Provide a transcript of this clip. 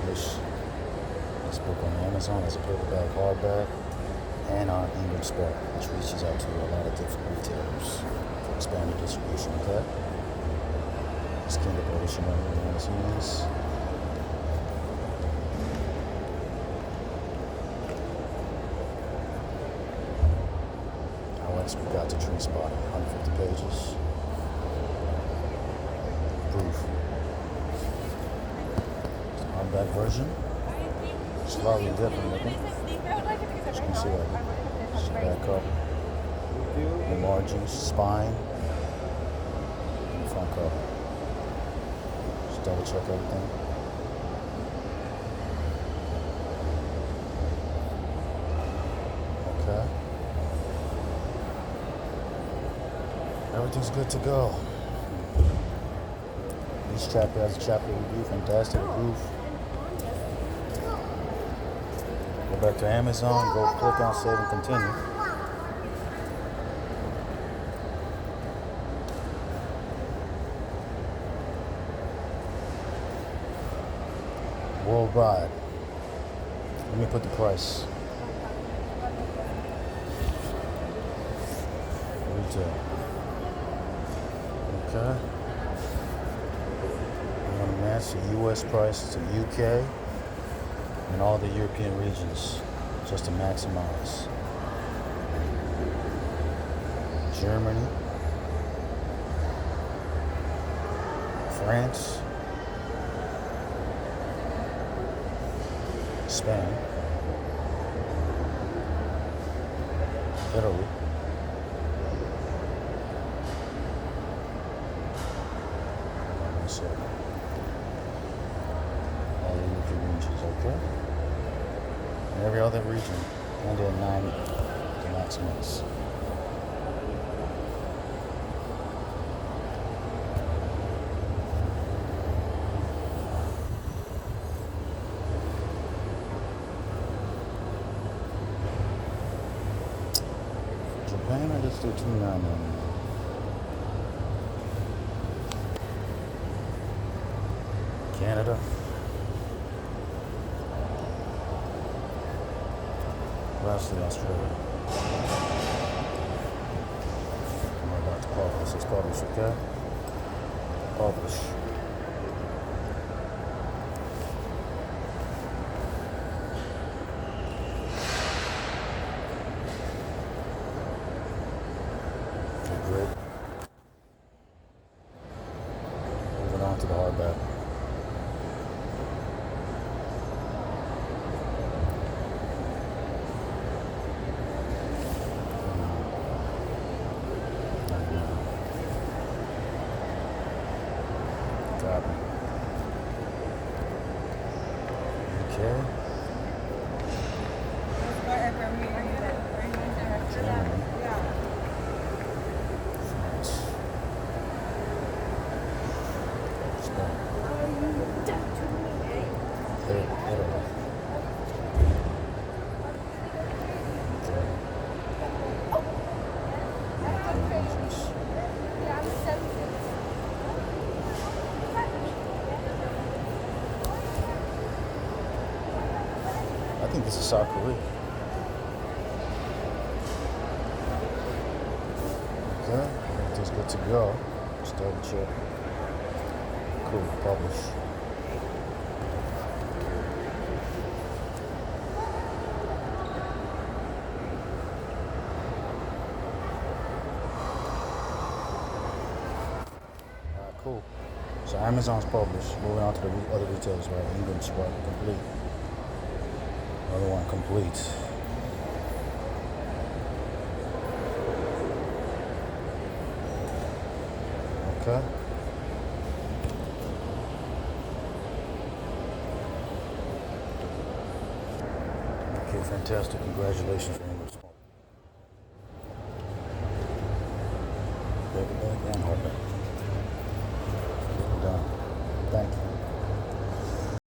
publish this book on Amazon as a paperback, hardback, and on Ingramspark, which reaches out to a lot of different retailers for expanded distribution. Okay, it's Kindle publishing on magazines. HowExpert got to Tree Spot, 150 pages. Proof. It's an hardback version. Slightly different looking. As you can see, just back up. The margins, spine, front cover. Just double check everything. Okay. Everything's good to go. Each chapter has a chapter review, fantastic proof. Go back to Amazon, go click on save and continue. Worldwide. Let me put the price. Retail. Okay. I'm going to match the US price to UK and all the European regions just to maximize. Germany, France, Spain, Italy, all the European regions, okay? And every other region, and then 9 to maximize. Japan, I just do $2.99. Canada. Lastly, Australia. I'm about to publish. It's published, okay? Publish. Okay, great. Moving on to the hardback. Okay. Germany. France. Spain. Italy. European regions. I think this is South Korea. Okay, everything's good to go. Just double check. Cool, publish. Alright, cool. So Amazon's published. Moving on to the other retailers, right? Ingramspark complete. Another one complete. Okay. Okay, fantastic. Congratulations for Ingramspark.